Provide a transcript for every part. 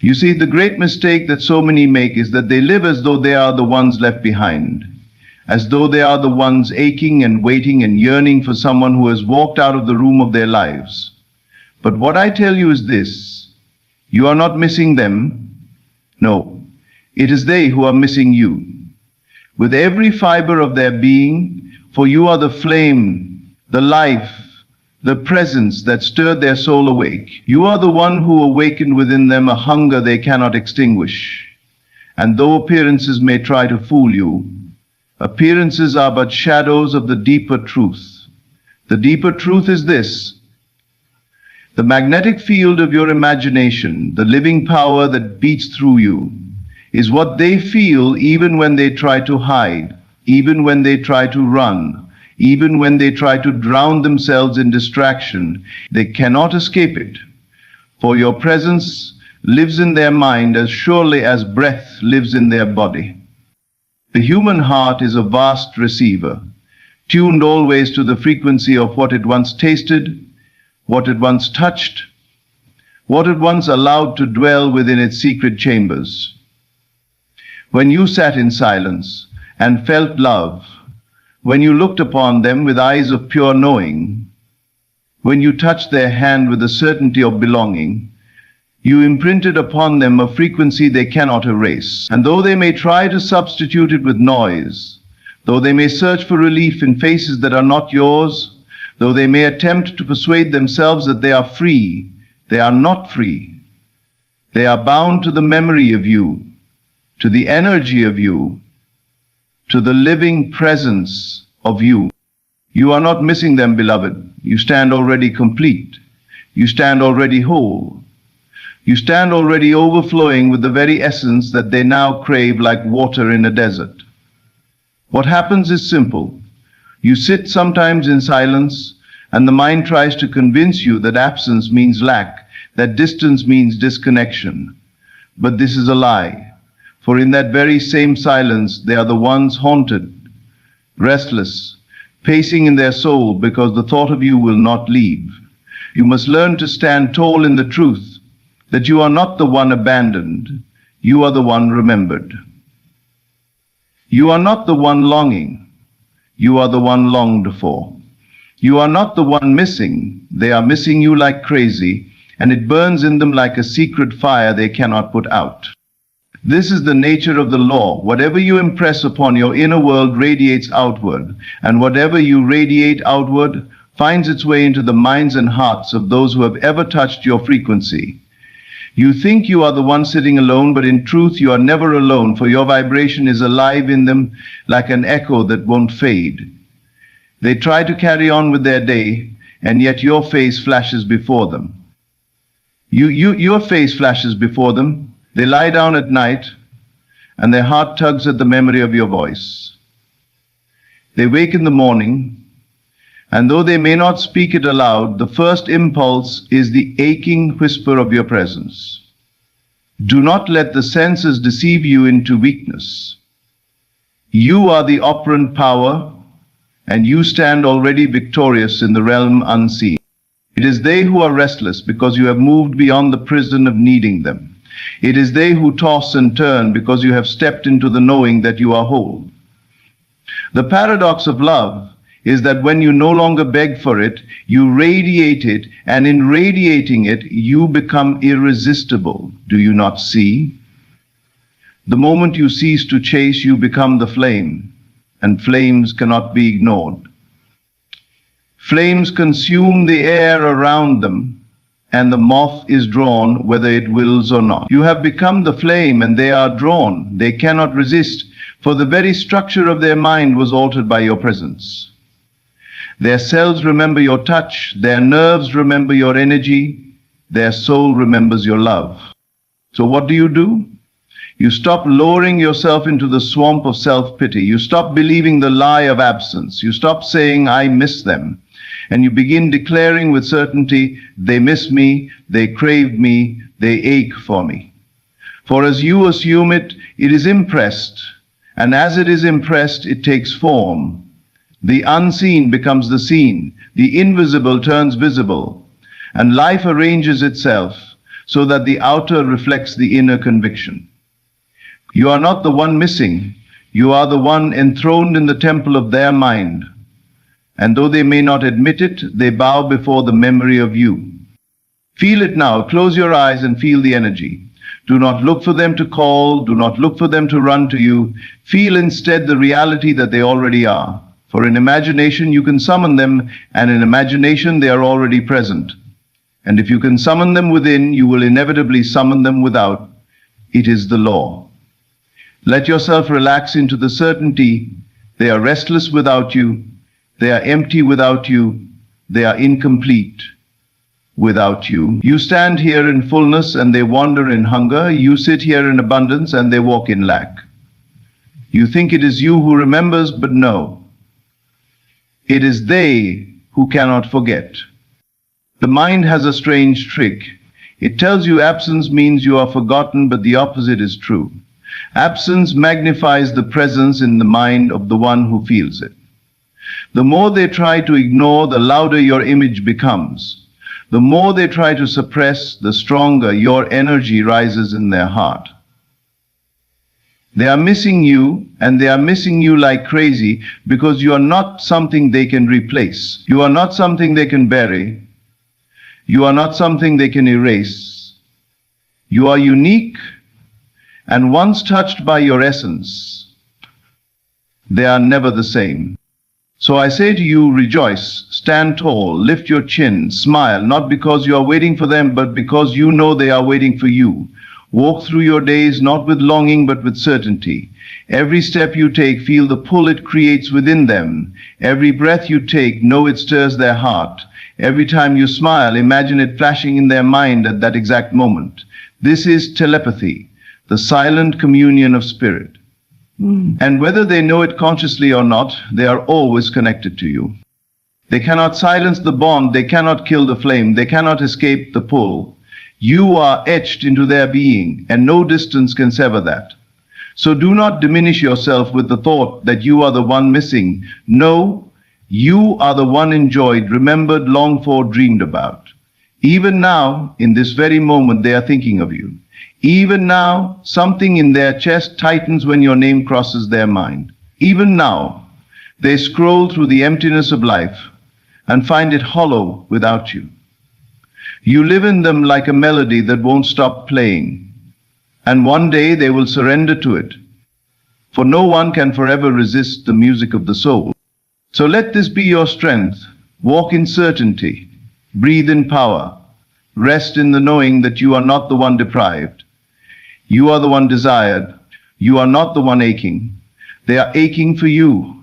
You see, the great mistake that so many make is that they live as though they are the ones left behind, as though they are the ones aching and waiting and yearning for someone who has walked out of the room of their lives. But what I tell you is this: you are not missing them. No, it is they who are missing you. With every fiber of their being, for you are the flame, the life, the presence that stirred their soul awake. You are the one who awakened within them a hunger they cannot extinguish. And though appearances may try to fool you, appearances are but shadows of the deeper truth. The deeper truth is this: the magnetic field of your imagination, the living power that beats through you, is what they feel even when they try to hide, even when they try to run, even when they try to drown themselves in distraction. They cannot escape it, for your presence lives in their mind as surely as breath lives in their body. The human heart is a vast receiver, tuned always to the frequency of what it once tasted, what it once touched, what it once allowed to dwell within its secret chambers. When you sat in silence and felt love, when you looked upon them with eyes of pure knowing, when you touched their hand with the certainty of belonging, you imprinted upon them a frequency they cannot erase. And though they may try to substitute it with noise, though they may search for relief in faces that are not yours, though they may attempt to persuade themselves that they are free, they are not free. They are bound to the memory of you, to the energy of you, to the living presence of you. You are not missing them, beloved. You stand already complete. You stand already whole. You stand already overflowing with the very essence that they now crave like water in a desert. What happens is simple. You sit sometimes in silence, and the mind tries to convince you that absence means lack, that distance means disconnection. But this is a lie. For in that very same silence, they are the ones haunted, restless, pacing in their soul because the thought of you will not leave. You must learn to stand tall in the truth that you are not the one abandoned, you are the one remembered. You are not the one longing, you are the one longed for. You are not the one missing, they are missing you like crazy, and it burns in them like a secret fire they cannot put out. This is the nature of the law. Whatever you impress upon your inner world radiates outward, and whatever you radiate outward finds its way into the minds and hearts of those who have ever touched your frequency. You think you are the one sitting alone, but in truth you are never alone, for your vibration is alive in them like an echo that won't fade. They try to carry on with their day, and yet your face flashes before them. Your face flashes before them. They lie down at night, and their heart tugs at the memory of your voice. They wake in the morning, and though they may not speak it aloud, the first impulse is the aching whisper of your presence. Do not let the senses deceive you into weakness. You are the operant power, and you stand already victorious in the realm unseen. It is they who are restless because you have moved beyond the prison of needing them. It is they who toss and turn because you have stepped into the knowing that you are whole. The paradox of love is that when you no longer beg for it, you radiate it, and in radiating it, you become irresistible. Do you not see? The moment you cease to chase, you become the flame, and flames cannot be ignored. Flames consume the air around them, and the moth is drawn whether it wills or not. You have become the flame, and they are drawn. They cannot resist, for the very structure of their mind was altered by your presence. Their cells remember your touch, their nerves remember your energy, their soul remembers your love. So what do? You stop lowering yourself into the swamp of self-pity. You stop believing the lie of absence. You stop saying, I miss them. And you begin declaring with certainty, they miss me, they crave me, they ache for me. For as you assume it, it is impressed, and as it is impressed, it takes form. The unseen becomes the seen, the invisible turns visible, and life arranges itself so that the outer reflects the inner conviction. You are not the one missing, you are the one enthroned in the temple of their mind. And though they may not admit it, they bow before the memory of you. Feel it now. Close your eyes and feel the energy. Do not look for them to call. Do not look for them to run to you. Feel instead the reality that they already are. For in imagination you can summon them, and in imagination they are already present. And if you can summon them within, you will inevitably summon them without. It is the law. Let yourself relax into the certainty they are restless without you. They are empty without you. They are incomplete without you. You stand here in fullness and they wander in hunger. You sit here in abundance and they walk in lack. You think it is you who remembers, but no. It is they who cannot forget. The mind has a strange trick. It tells you absence means you are forgotten, but the opposite is true. Absence magnifies the presence in the mind of the one who feels it. The more they try to ignore, the louder your image becomes. The more they try to suppress, the stronger your energy rises in their heart. They are missing you, and they are missing you like crazy because you are not something they can replace. You are not something they can bury. You are not something they can erase. You are unique, and once touched by your essence, they are never the same. So I say to you, rejoice, stand tall, lift your chin, smile, not because you are waiting for them, but because you know they are waiting for you. Walk through your days not with longing, but with certainty. Every step you take, feel the pull it creates within them. Every breath you take, know it stirs their heart. Every time you smile, imagine it flashing in their mind at that exact moment. This is telepathy, the silent communion of spirit. And whether they know it consciously or not, they are always connected to you. They cannot silence the bond, they cannot kill the flame, they cannot escape the pull. You are etched into their being, and no distance can sever that. So do not diminish yourself with the thought that you are the one missing. No, you are the one enjoyed, remembered, longed for, dreamed about. Even now, in this very moment, they are thinking of you. Even now, something in their chest tightens when your name crosses their mind. Even now, they scroll through the emptiness of life and find it hollow without you. You live in them like a melody that won't stop playing, and one day they will surrender to it, for no one can forever resist the music of the soul. So let this be your strength. Walk in certainty, breathe in power, rest in the knowing that you are not the one deprived. You are the one desired. You are not the one aching. They are aching for you.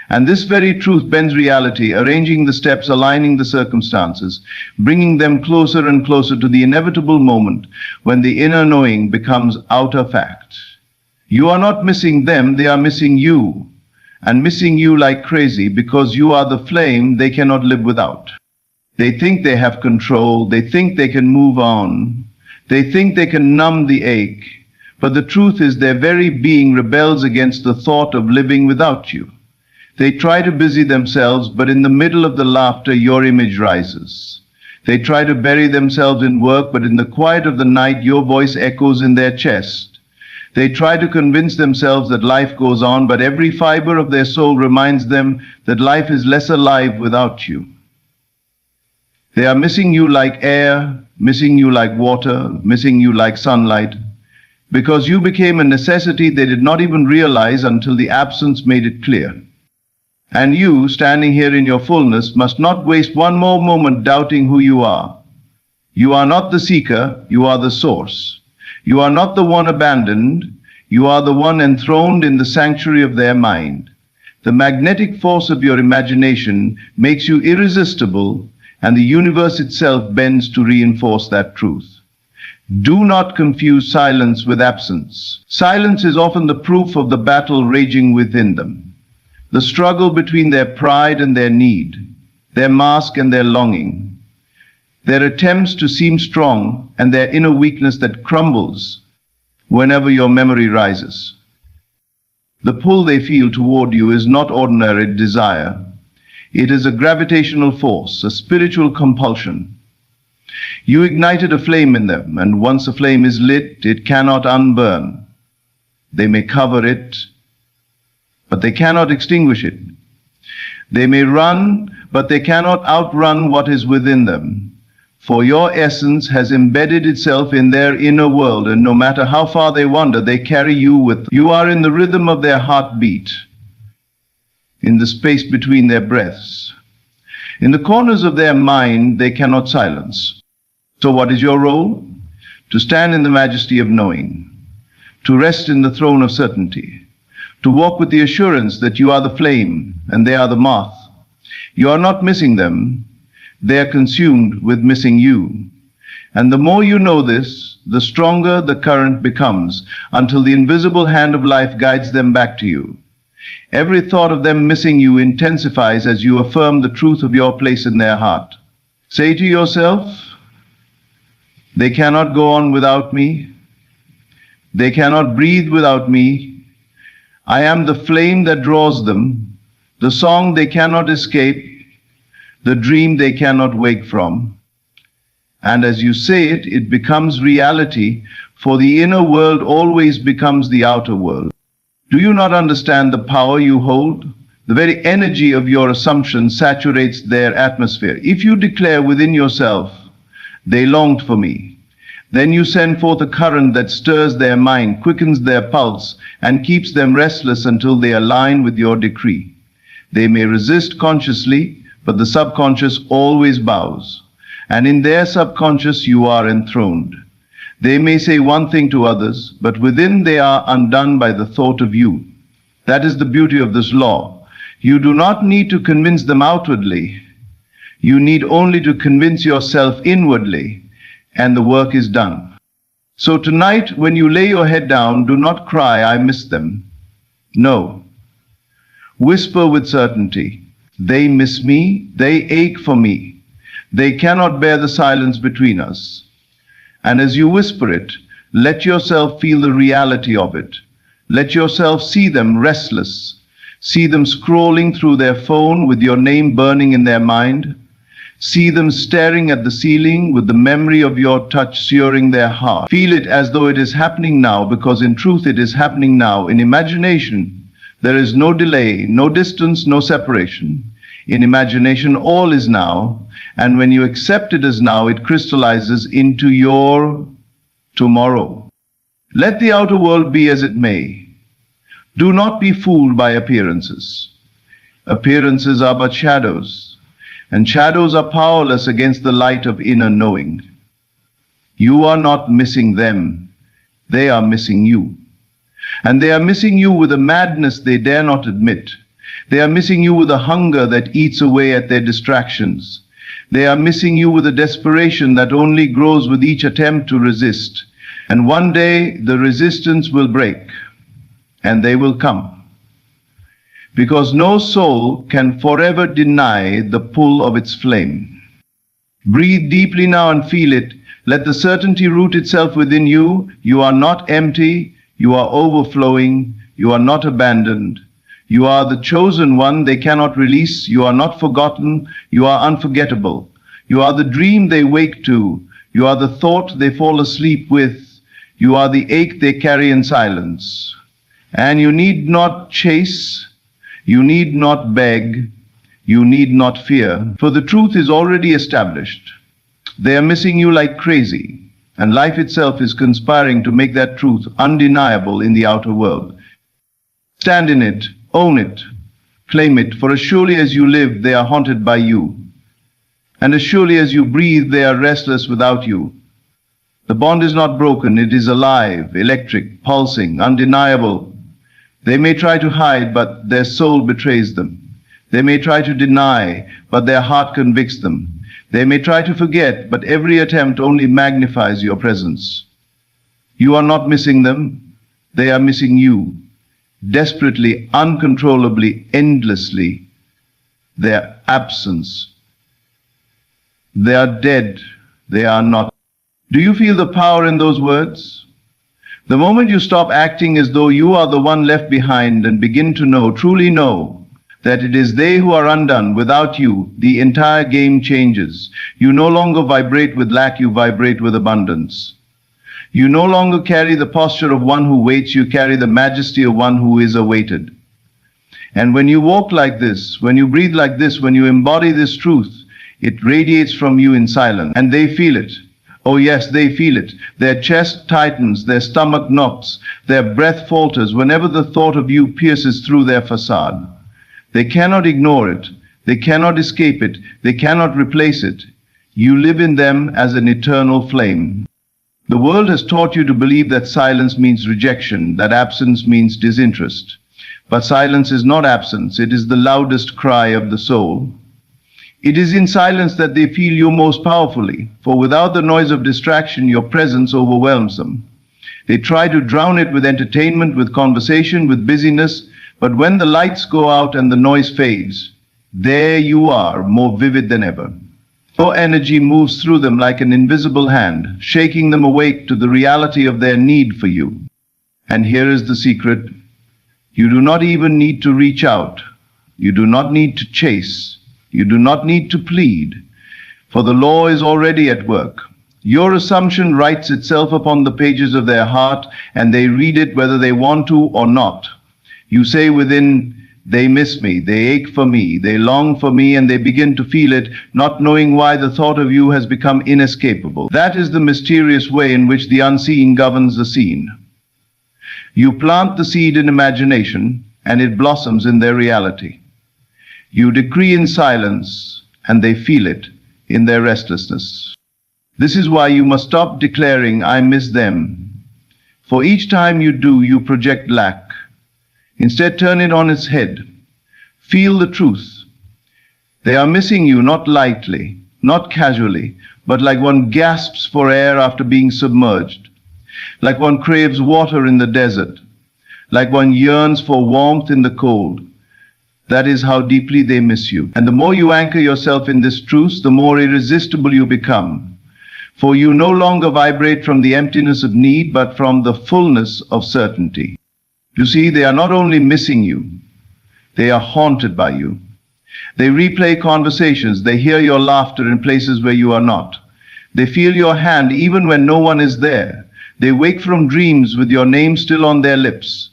And this very truth bends reality, arranging the steps, aligning the circumstances, bringing them closer and closer to the inevitable moment when the inner knowing becomes outer fact. You are not missing them, they are missing you, and missing you like crazy because you are the flame they cannot live without. They think they have control, they think they can move on, they think they can numb the ache, but the truth is their very being rebels against the thought of living without you. They try to busy themselves, but in the middle of the laughter, your image rises. They try to bury themselves in work, but in the quiet of the night, your voice echoes in their chest. They try to convince themselves that life goes on, but every fiber of their soul reminds them that life is less alive without you. They are missing you like air, missing you like water, missing you like sunlight, because you became a necessity they did not even realize until the absence made it clear. And you, standing here in your fullness, must not waste one more moment doubting who you are. You are not the seeker, you are the source. You are not the one abandoned, you are the one enthroned in the sanctuary of their mind. The magnetic force of your imagination makes you irresistible, and the universe itself bends to reinforce that truth. Do not confuse silence with absence. Silence is often the proof of the battle raging within them, the struggle between their pride and their need, their mask and their longing, their attempts to seem strong and their inner weakness that crumbles whenever your memory rises. The pull they feel toward you is not ordinary desire. It is a gravitational force, a spiritual compulsion. You ignited a flame in them, and once a flame is lit, it cannot unburn. They may cover it, but they cannot extinguish it. They may run, but they cannot outrun what is within them. For your essence has embedded itself in their inner world, and no matter how far they wander, they carry you with them. You are in the rhythm of their heartbeat, in the space between their breaths. In the corners of their mind, they cannot silence. So what is your role? To stand in the majesty of knowing, to rest in the throne of certainty, to walk with the assurance that you are the flame and they are the moth. You are not missing them, they are consumed with missing you. And the more you know this, the stronger the current becomes, until the invisible hand of life guides them back to you. Every thought of them missing you intensifies as you affirm the truth of your place in their heart. Say to yourself, they cannot go on without me. They cannot breathe without me. I am the flame that draws them, the song they cannot escape, the dream they cannot wake from. And as you say it, it becomes reality, for the inner world always becomes the outer world. Do you not understand the power you hold? The very energy of your assumption saturates their atmosphere. If you declare within yourself, they longed for me, then you send forth a current that stirs their mind, quickens their pulse, and keeps them restless until they align with your decree. They may resist consciously, but the subconscious always bows. And in their subconscious you are enthroned. They may say one thing to others, but within they are undone by the thought of you. That is the beauty of this law. You do not need to convince them outwardly. You need only to convince yourself inwardly, and the work is done. So tonight, when you lay your head down, do not cry, I miss them. No. Whisper with certainty, they miss me, they ache for me. They cannot bear the silence between us. And as you whisper it, let yourself feel the reality of it. Let yourself see them restless. See them scrolling through their phone with your name burning in their mind. See them staring at the ceiling with the memory of your touch searing their heart. Feel it as though it is happening now, because in truth it is happening now. In imagination, there is no delay, no distance, no separation. In imagination, all is now, and when you accept it as now, it crystallizes into your tomorrow. Let the outer world be as it may. Do not be fooled by appearances. Appearances are but shadows, and shadows are powerless against the light of inner knowing. You are not missing them. They are missing you. And they are missing you with a madness they dare not admit. They are missing you with a hunger that eats away at their distractions. They are missing you with a desperation that only grows with each attempt to resist. And one day the resistance will break, and they will come. Because no soul can forever deny the pull of its flame. Breathe deeply now and feel it. Let the certainty root itself within you. You are not empty. You are overflowing. You are not abandoned. You are the chosen one they cannot release. You are not forgotten. You are unforgettable. You are the dream they wake to. You are the thought they fall asleep with. You are the ache they carry in silence. And you need not chase. You need not beg, you need not fear, for the truth is already established. They are missing you like crazy, and life itself is conspiring to make that truth undeniable in the outer world. Stand in it, own it, claim it, for as surely as you live, they are haunted by you. And as surely as you breathe, they are restless without you. The bond is not broken, it is alive, electric, pulsing, undeniable. They may try to hide, but their soul betrays them. They may try to deny, but their heart convicts them. They may try to forget, but every attempt only magnifies your presence. You are not missing them. They are missing you. Desperately, uncontrollably, endlessly. Their absence. They are dead. They are not. Do you feel the power in those words? The moment you stop acting as though you are the one left behind and begin to know, truly know, that it is they who are undone. Without you, the entire game changes. You no longer vibrate with lack, you vibrate with abundance. You no longer carry the posture of one who waits, you carry the majesty of one who is awaited. And when you walk like this, when you breathe like this, when you embody this truth, it radiates from you in silence, and they feel it. Oh yes, they feel it. Their chest tightens, their stomach knocks, their breath falters whenever the thought of you pierces through their facade. They cannot ignore it. They cannot escape it. They cannot replace it. You live in them as an eternal flame. The world has taught you to believe that silence means rejection, that absence means disinterest. But silence is not absence. It is the loudest cry of the soul. It is in silence that they feel you most powerfully, for without the noise of distraction, your presence overwhelms them. They try to drown it with entertainment, with conversation, with busyness, but when the lights go out and the noise fades, there you are, more vivid than ever. Your energy moves through them like an invisible hand, shaking them awake to the reality of their need for you. And here is the secret. You do not even need to reach out. You do not need to chase. You do not need to plead, for the law is already at work. Your assumption writes itself upon the pages of their heart, and they read it whether they want to or not. You say within, they miss me, they ache for me, they long for me, and they begin to feel it, not knowing why the thought of you has become inescapable. That is the mysterious way in which the unseen governs the seen. You plant the seed in imagination, and it blossoms in their reality. You decree in silence, and they feel it in their restlessness. This is why you must stop declaring, I miss them. For each time you do, you project lack. Instead, turn it on its head. Feel the truth. They are missing you not lightly, not casually, but like one gasps for air after being submerged, like one craves water in the desert, like one yearns for warmth in the cold. That is how deeply they miss you. And the more you anchor yourself in this truth, the more irresistible you become. For you no longer vibrate from the emptiness of need, but from the fullness of certainty. You see, they are not only missing you, they are haunted by you. They replay conversations. They hear your laughter in places where you are not. They feel your hand even when no one is there. They wake from dreams with your name still on their lips.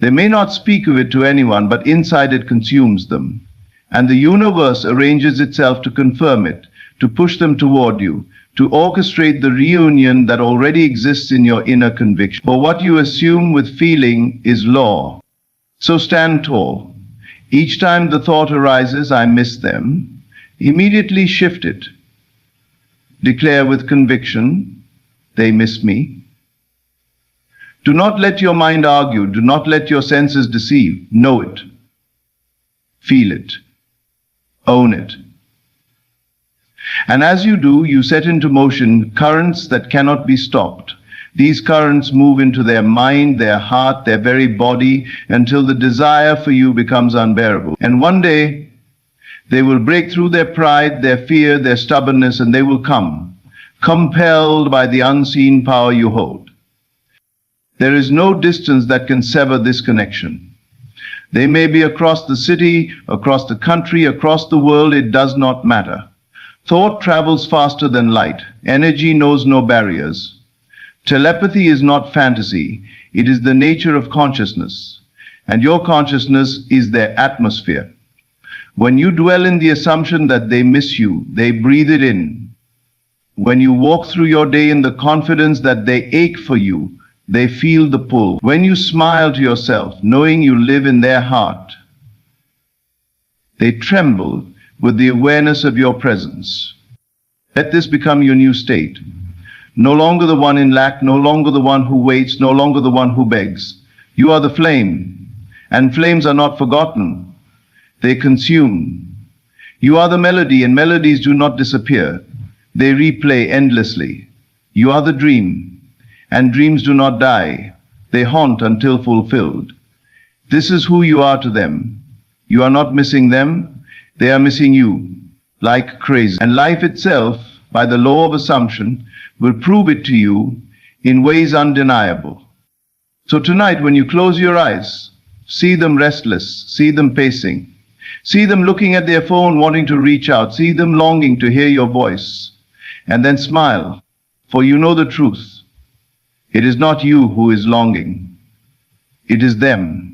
They may not speak of it to anyone, but inside it consumes them. And the universe arranges itself to confirm it, to push them toward you, to orchestrate the reunion that already exists in your inner conviction. For what you assume with feeling is law. So stand tall. Each time the thought arises, I miss them, immediately shift it. Declare with conviction, they miss me. Do not let your mind argue. Do not let your senses deceive. Know it. Feel it. Own it. And as you do, you set into motion currents that cannot be stopped. These currents move into their mind, their heart, their very body, until the desire for you becomes unbearable. And one day, they will break through their pride, their fear, their stubbornness, and they will come, compelled by the unseen power you hold. There is no distance that can sever this connection. They may be across the city, across the country, across the world, it does not matter. Thought travels faster than light. Energy knows no barriers. Telepathy is not fantasy. It is the nature of consciousness. And your consciousness is their atmosphere. When you dwell in the assumption that they miss you, they breathe it in. When you walk through your day in the confidence that they ache for you, they feel the pull. When you smile to yourself, knowing you live in their heart, they tremble with the awareness of your presence. Let this become your new state. No longer the one in lack, no longer the one who waits, no longer the one who begs. You are the flame, and flames are not forgotten. They consume. You are the melody, and melodies do not disappear. They replay endlessly. You are the dream, and dreams do not die. They haunt until fulfilled. This is who you are to them. You are not missing them. They are missing you, like crazy. And life itself, by the law of assumption, will prove it to you in ways undeniable. So tonight, when you close your eyes, see them restless, see them pacing, See them looking at their phone, wanting to reach out. See them longing to hear your voice. And then smile, for you know the truth. It is not you who is longing. It is them.